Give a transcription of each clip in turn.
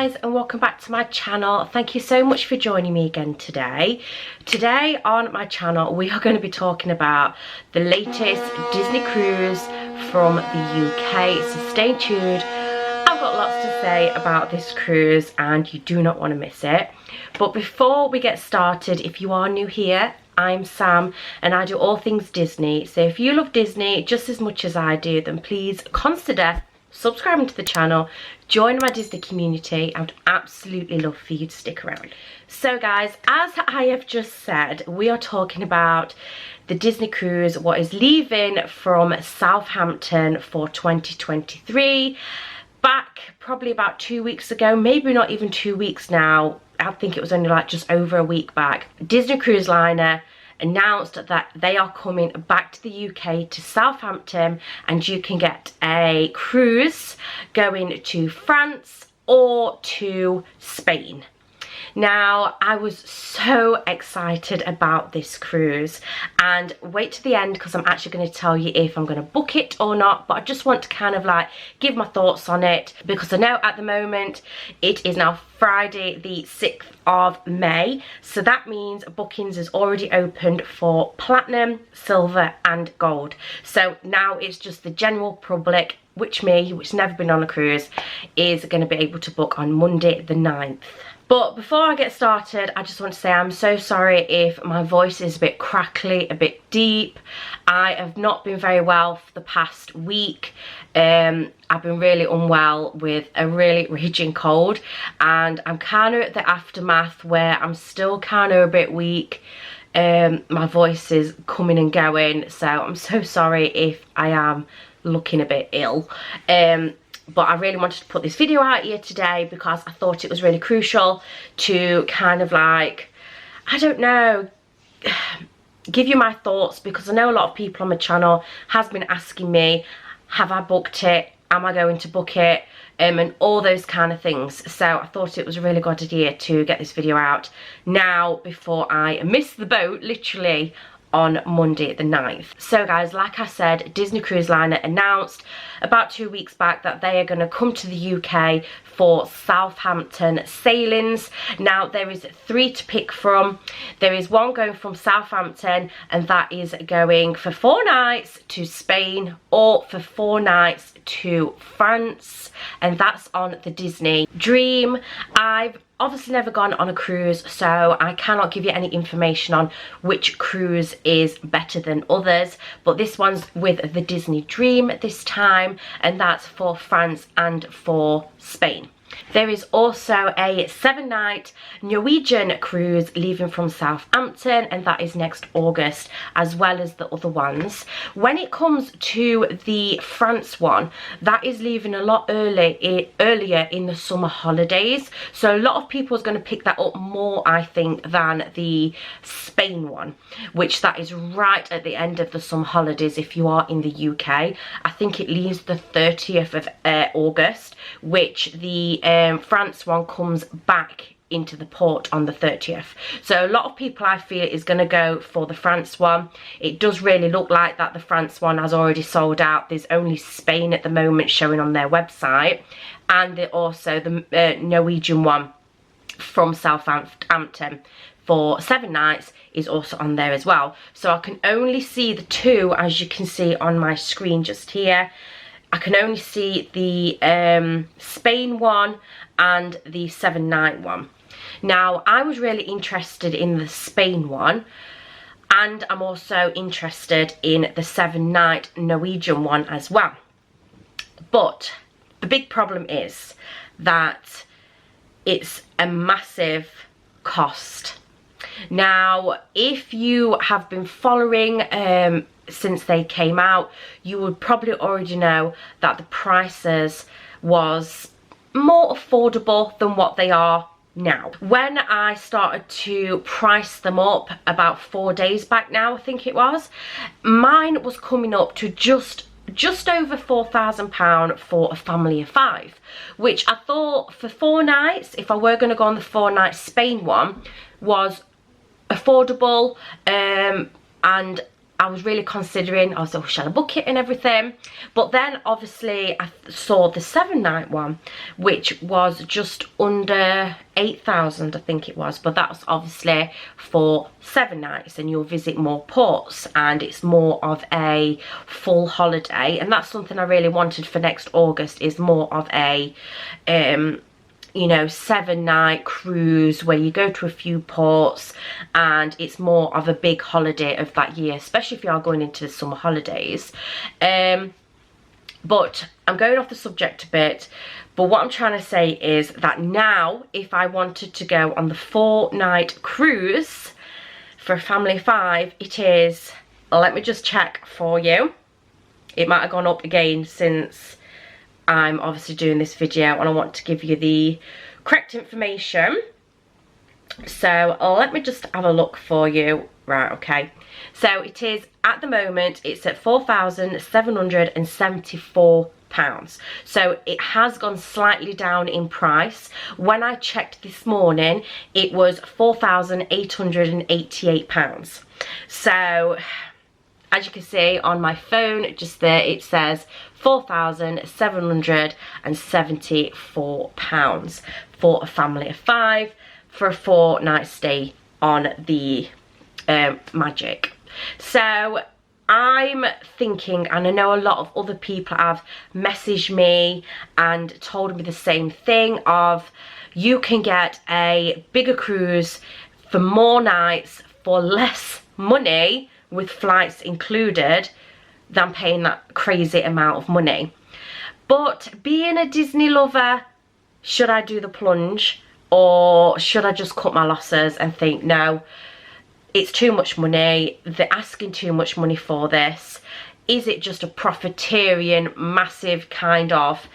guys, and welcome back to my channel. Thank you so much for joining me again today. Today on my channel we are going to be talking about the latest Disney cruise from the UK, so stay tuned. I've got lots to say about this cruise and you do not want to miss it. But before we get started, if you are new here, I'm Sam and I do all things Disney. So if you love Disney just as much as I do, then please consider subscribing to the channel, join my Disney community. I would absolutely love for you to stick around. So guys, as I have just said, we are talking about the Disney cruise, what is leaving from Southampton for 2023. Back probably about 2 weeks ago, maybe not even 2 weeks now, I think it was only like just over a week back, Disney Cruise Liner announced that they are coming back to the UK, to Southampton, and you can get a cruise going to France or to Spain. Now, I was so excited about this cruise, and wait to the end because I'm actually going to tell you if I'm going to book it or not, but I just want to kind of like give my thoughts on it because I know at the moment it is now Friday the 6th of May, so that means bookings is already opened for platinum, silver and gold. So now it's just the general public, which never been on a cruise, is going to be able to book on Monday the 9th. But before I get started, I just want to say I'm so sorry if my voice is a bit crackly, a bit deep. I have not been very well for the past week. I've been really unwell with a really raging cold, and I'm kind of at the aftermath where I'm still kind of a bit weak. My voice is coming and going, so I'm so sorry if I am looking a bit ill. But I really wanted to put this video out here today because I thought it was really crucial to kind of like, I don't know, give you my thoughts, because I know a lot of people on my channel has been asking me, have I booked it? Am I going to book it? And all those kind of things. So I thought it was a really good idea to get this video out now before I miss the boat, literally, on Monday the 9th. So guys, like I said, Disney Cruise Liner announced about 2 weeks back that they are going to come to the UK for Southampton sailings. Now there is 3 to pick from. There is one going from Southampton, and that is going for 4 nights to Spain or for 4 nights to France, and that's on the Disney Dream. I've obviously never gone on a cruise, so I cannot give you any information on which cruise is better than others, but this one's with the Disney Dream this time, and that's for France and for Spain. There is also a 7-night Norwegian cruise leaving from Southampton, and that is next August, as well as the other ones. When it comes to the France one, that is leaving a lot earlier in the summer holidays, so a lot of people is going to pick that up more, I think, than the Spain one, which that is right at the end of the summer holidays if you are in the UK. I think it leaves the 30th of August, which the France one comes back into the port on the 30th. So a lot of people, I feel, is going to go for the France one. It does really look like that the France one has already sold out. There's only Spain at the moment showing on their website, and also the Norwegian one from Southampton for 7 nights is also on there as well. So I can only see the 2, as you can see on my screen just here. I can only see the Spain one and the 7-night one. Now, I was really interested in the Spain one, and I'm also interested in the 7-night Norwegian one as well. But the big problem is that it's a massive cost. Now, if you have been following since they came out, you would probably already know that the prices was more affordable than what they are now. When I started to price them up about 4 days back now, I think it was, mine was coming up to just over £4,000 for a family of 5, which I thought for 4 nights, if I were going to go on the 4-night Spain one, was affordable, and I was really considering, I was like, oh, shall I book it and everything? But then obviously I saw the 7-night one, which was just under 8,000, I think it was. But that was obviously for 7 nights, and you'll visit more ports, and it's more of a full holiday. And that's something I really wanted for next August, is more of a you know, 7-night cruise where you go to a few ports, and it's more of a big holiday of that year, especially if you are going into the summer holidays. But I'm going off the subject a bit, but what I'm trying to say is that now, if I wanted to go on the 4-night cruise for a family of 5, it is, let me just check for you, it might have gone up again since I'm obviously doing this video, and I want to give you the correct information. So let me just have a look for you. Right, okay. So it is, at the moment, it's at £4,774. So it has gone slightly down in price. When I checked this morning, it was £4,888. So as you can see on my phone just there, it says £4,774 for a family of 5 for a 4-night stay on the Magic. So I'm thinking, and I know a lot of other people have messaged me and told me the same thing, of you can get a bigger cruise for more nights for less money, with flights included, than paying that crazy amount of money. But being a Disney lover, should I do the plunge, or should I just cut my losses and think, no, it's too much money, they're asking too much money for this? Is it just a profiteering, massive kind of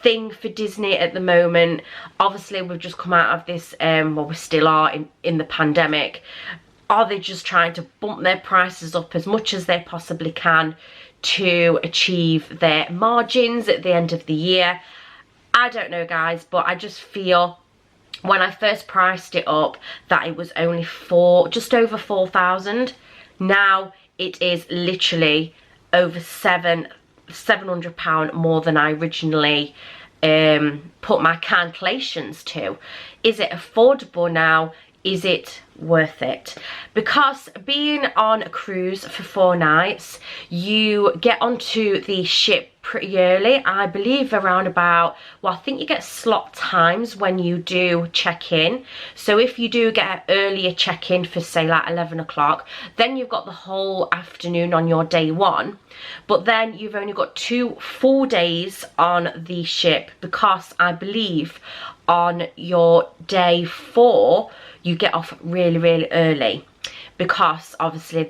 thing for Disney at the moment? Obviously we've just come out of this, well, we still are in the pandemic. Are they just trying to bump their prices up as much as they possibly can to achieve their margins at the end of the year? I don't know, guys, but I just feel when I first priced it up that it was only just over 4,000. Now it is literally over £700 more than I originally put my calculations to. Is it affordable now? Is it worth it? Because being on a cruise for 4 nights, you get onto the ship pretty early. I believe around about, well, I think you get slot times when you do check in. So if you do get an earlier check-in for, say, like 11 o'clock, then you've got the whole afternoon on your day 1. But then you've only got 2 full days on the ship, because I believe on your day 4 you get off really, really early, because obviously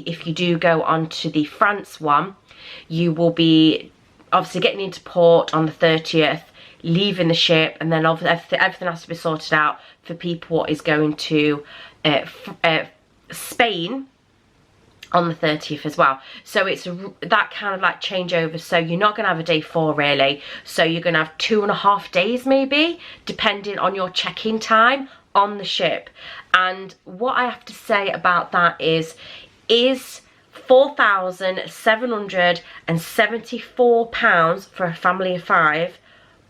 if you do go on to the France one, you will be obviously getting into port on the 30th, leaving the ship, and then obviously everything has to be sorted out for people what is going to Spain on the 30th as well. So it's that kind of like changeover. So you're not going to have a day 4 really, so you're going to have 2.5 days maybe, depending on your check-in time on the ship. And what I have to say about that is £4,774 for a family of 5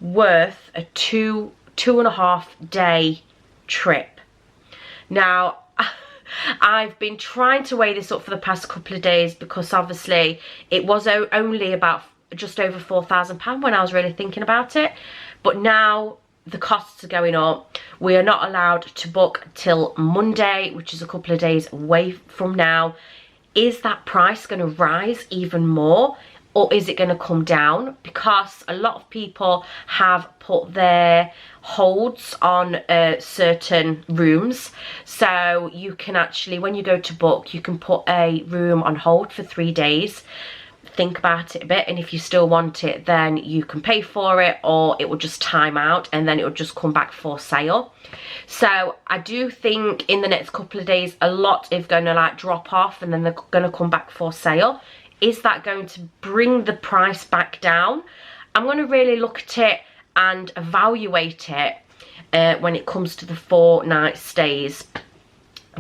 worth a 2.5 day trip? Now I've been trying to weigh this up for the past couple of days, because obviously it was only about just over £4,000 when I was really thinking about it, but now the costs are going up. We are not allowed to book till Monday, which is a couple of days away from now. Is that price going to rise even more, or is it going to come down? Because a lot of people have put their holds on certain rooms. So you can actually, when you go to book, you can put a room on hold for 3 days. Think about it a bit, and if you still want it, then you can pay for it, or it will just time out and then it will just come back for sale. So I do think in the next couple of days a lot is going to like drop off, and then they're going to come back for sale. Is that going to bring the price back down? I'm going to really look at it and evaluate it when it comes to the 4 night stays.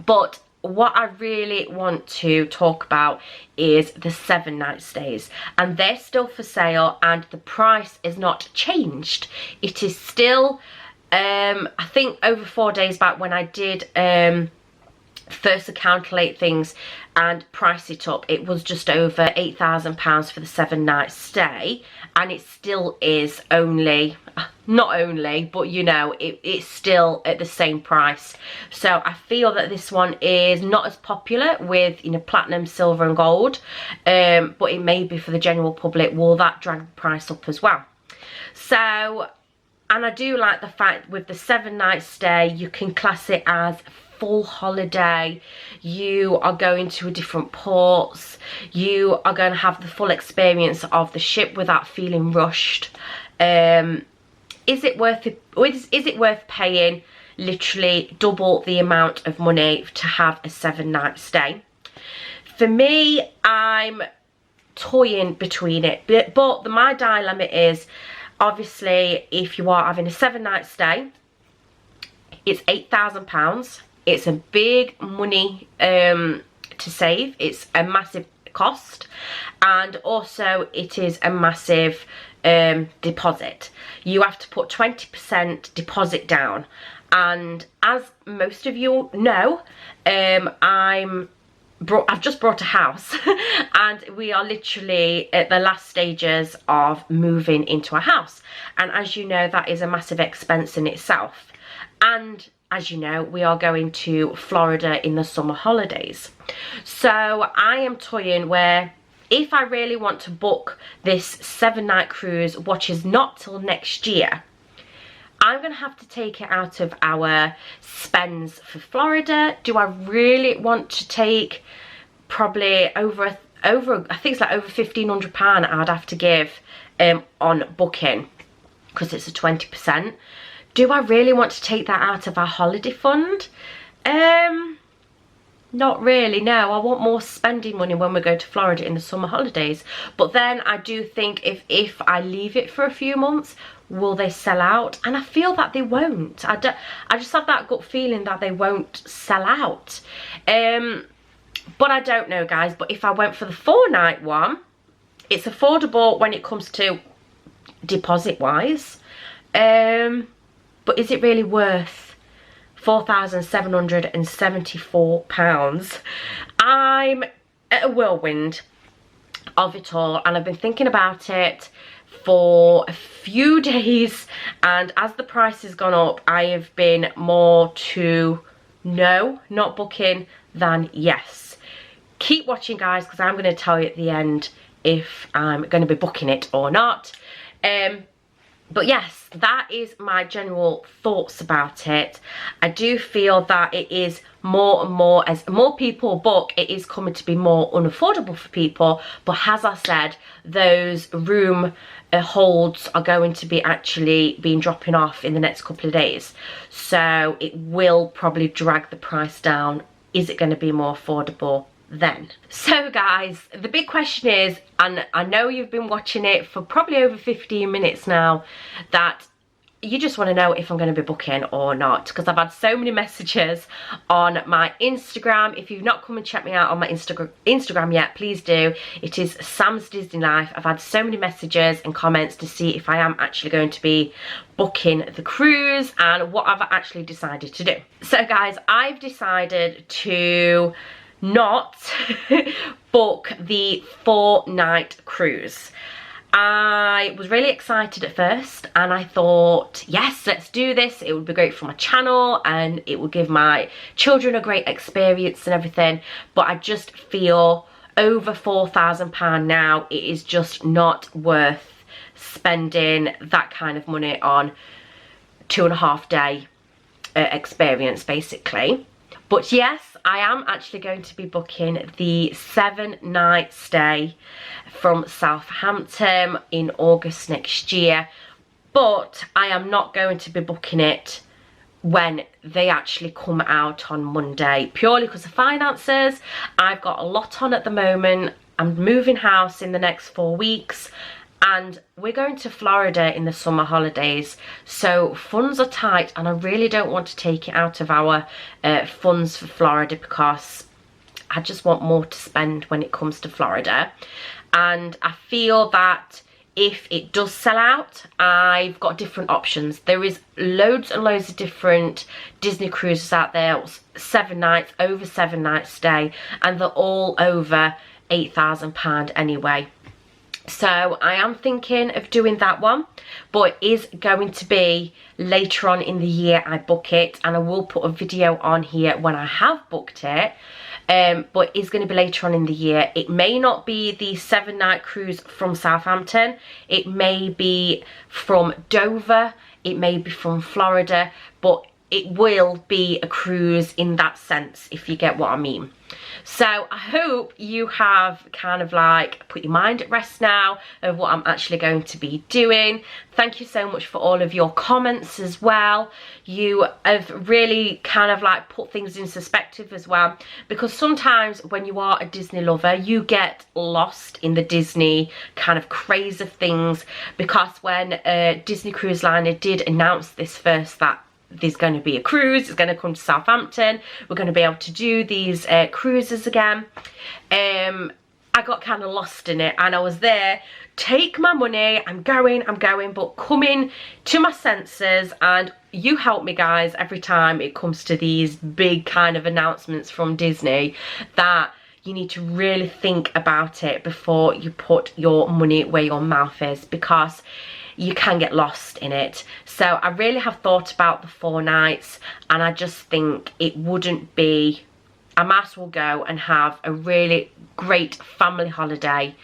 But what I really want to talk about is the 7-night stays, and they're still for sale and the price is not changed. It is still I think over 4 days back when I did first to calculate things and price it up, it was just over £8,000 for the 7-night stay, and it still is only, not only, but you know, it's still at the same price. So I feel that this one is not as popular with, you know, platinum, silver and gold, but it may be for the general public. Will that drag the price up as well? So, and I do like the fact with the 7-night stay, you can class it as full holiday. You are going to a different ports. You are going to have the full experience of the ship without feeling rushed. Is it worth it? Is it worth paying literally double the amount of money to have a 7-night stay? For me, I'm toying between it, but my dilemma is, obviously, if you are having a 7-night stay, it's £8,000. It's a big money to save. It's a massive cost, and also it is a massive deposit. You have to put 20% deposit down, and as most of you know, I've just bought a house and we are literally at the last stages of moving into a house, and as you know, that is a massive expense in itself. And as you know, we are going to Florida in the summer holidays. So I am toying where, if I really want to book this 7-night cruise, which is not till next year, I'm going to have to take it out of our spends for Florida. Do I really want to take probably over I think it's like over £1,500 I'd have to give on booking, because it's a 20%. Do I really want to take that out of our holiday fund? Not really, no. I want more spending money when we go to Florida in the summer holidays. But then I do think if I leave it for a few months, will they sell out? And I feel that they won't. I just have that gut feeling that they won't sell out. But I don't know, guys. But if I went for the 4-night one, it's affordable when it comes to deposit wise. But is it really worth £4,774? I'm at a whirlwind of it all, and I've been thinking about it for a few days, and as the price has gone up, I have been more to no, not booking, than yes. Keep watching, guys, because I'm going to tell you at the end if I'm going to be booking it or not. But yes, that is my general thoughts about it. I do feel that it is more and more, as more people book, it is coming to be more unaffordable for people. But as I said, those room holds are going to be actually being dropping off in the next couple of days. So it will probably drag the price down. Is it going to be more affordable then? So guys, the big question is, and I know you've been watching it for probably over 15 minutes now, that you just want to know if I'm going to be booking or not, because I've had so many messages on my Instagram. If you've not come and checked me out on my Instagram yet, please do. It is Sam's Disney Life. I've had so many messages and comments to see if I am actually going to be booking the cruise and what I've actually decided to do. So guys, I've decided to not book the 4-night cruise. I was really excited at first, and I thought, yes, let's do this. It would be great for my channel and it would give my children a great experience and everything. But I just feel over £4,000 now, it is just not worth spending that kind of money on 2.5 day experience, basically. But yes, I am actually going to be booking the 7-night stay from Southampton in August next year. But I am not going to be booking it when they actually come out on Monday, purely because of finances. I've got a lot on at the moment. I'm moving house in the next 4 weeks, and we're going to Florida in the summer holidays, so funds are tight, and I really don't want to take it out of our funds for Florida, because I just want more to spend when it comes to Florida. And I feel that if it does sell out, I've got different options. There is loads and loads of different Disney cruises out there, 7 nights, over 7 nights stay, and they're all over £8,000 anyway. So I am thinking of doing that one, but it is going to be later on in the year I book it, and I will put a video on here when I have booked it. But it's going to be later on in the year. It may not be the 7-night cruise from Southampton. It may be from Dover. It may be from Florida, but it will be a cruise in that sense, if you get what I mean. So I hope you have kind of like put your mind at rest now of what I'm actually going to be doing. Thank you so much for all of your comments as well. You have really kind of like put things in perspective as well, because sometimes when you are a Disney lover, you get lost in the Disney kind of craze of things, because when Disney Cruise Liner did announce this first, that there's going to be a cruise, it's going to come to Southampton, we're going to be able to do these cruises again, I got kind of lost in it, and I was there, take my money, I'm going, but coming to my senses. And you help me guys every time it comes to these big kind of announcements from Disney, that you need to really think about it before you put your money where your mouth is, because you can get lost in it. So I really have thought about the 4 nights, and I just think it wouldn't be, I might as well go and have a really great family holiday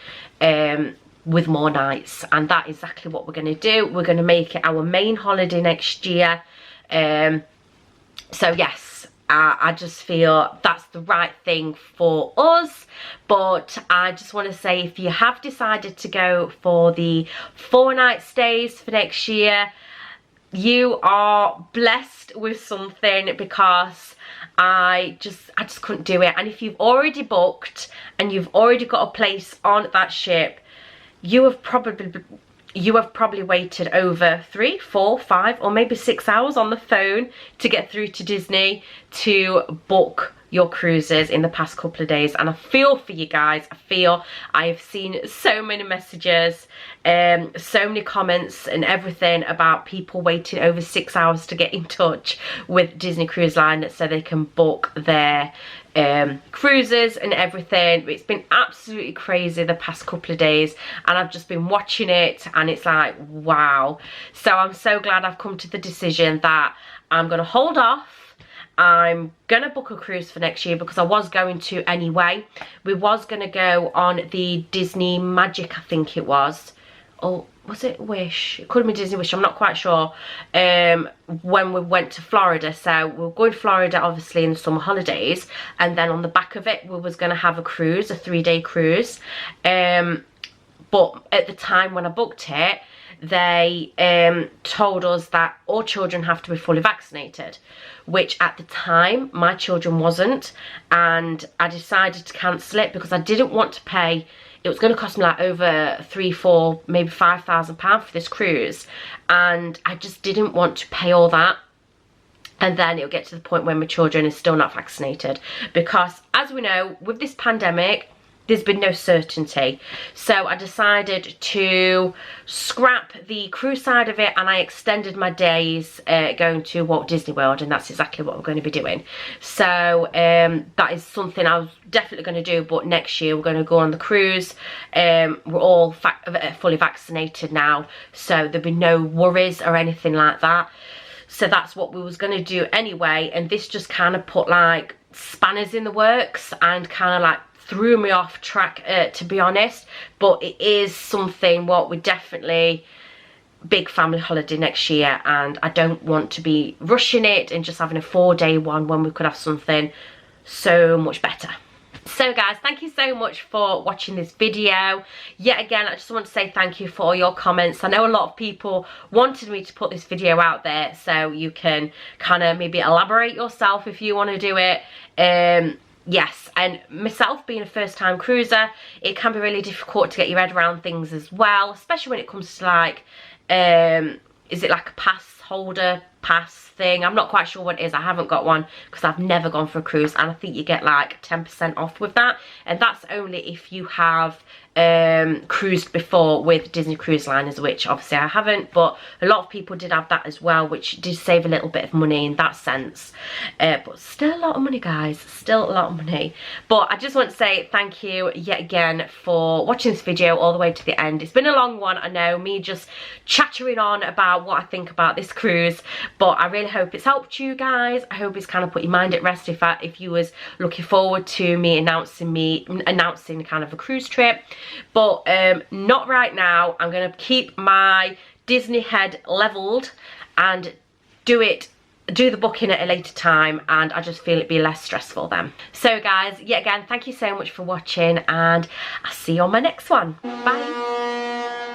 with more nights. And that's exactly what we're going to do. We're going to make it our main holiday next year. So yes, I just feel that's the right thing for us. But I just want to say, if you have decided to go for the 4-night stays for next year, you are blessed with something, because I just couldn't do it. And if you've already booked and you've already got a place on that ship, you have probably waited over 3, 4, 5 or maybe 6 hours on the phone to get through to Disney to book your cruises in the past couple of days. And I feel for you guys. I have seen so many messages, so many comments and everything about people waiting over 6 hours to get in touch with Disney Cruise Line so they can book their cruises and everything. It's been absolutely crazy the past couple of days, and I've just been watching it, and it's like, wow. So I'm so glad I've come to the decision that I'm going to hold off. I'm gonna book a cruise for next year, because I was going to anyway. We was gonna go on the Disney Magic, I think it was, or was it Wish? It could have been Disney Wish, I'm not quite sure, when we went to Florida. So we were going to Florida obviously in the summer holidays, and then on the back of it we was going to have a cruise, a 3-day cruise. But at the time when I booked it, they told us that all children have to be fully vaccinated, which at the time my children wasn't, and I decided to cancel it because I didn't want to pay. It was going to cost me like over 3, 4, maybe £5,000 for this cruise, and I just didn't want to pay all that. And then it'll get to the point where my children are still not vaccinated, because as we know, with this pandemic, there's been no certainty. So I decided to scrap the cruise side of it, and I extended my days going to Walt Disney World, and that's exactly what we're going to be doing. So that is something I was definitely going to do, but next year we're going to go on the cruise. We're all fully vaccinated now, so there'll be no worries or anything like that. So that's what we was going to do anyway, and this just kind of put like spanners in the works and kind of like threw me off track, to be honest. But it is something what we definitely big family holiday next year, and I don't want to be rushing it and just having a 4-day one when we could have something so much better. So guys, thank you so much for watching this video. Yet again, I just want to say thank you for all your comments. I know a lot of people wanted me to put this video out there, so you can kind of maybe elaborate yourself if you want to do it. yes, and myself being a first-time cruiser, it can be really difficult to get your head around things as well, especially when it comes to like, is it like a pass holder pass thing? I'm not quite sure what it is. I haven't got one because I've never gone for a cruise, and I think you get like 10% off with that, and that's only if you have cruised before with Disney Cruise Liners, which obviously I haven't, but a lot of people did have that as well, which did save a little bit of money in that sense. But still a lot of money, guys, still a lot of money. But I just want to say thank you yet again for watching this video all the way to the end. It's been a long one, I know, me just chattering on about what I think about this cruise, but I really hope it's helped you guys. I hope it's kind of put your mind at rest if you was looking forward to me announcing kind of a cruise trip. But not right now. I'm going to keep my Disney head leveled and do the booking at a later time, and I just feel it'd be less stressful then. So guys, yet again, thank you so much for watching, and I'll see you on my next one. Bye.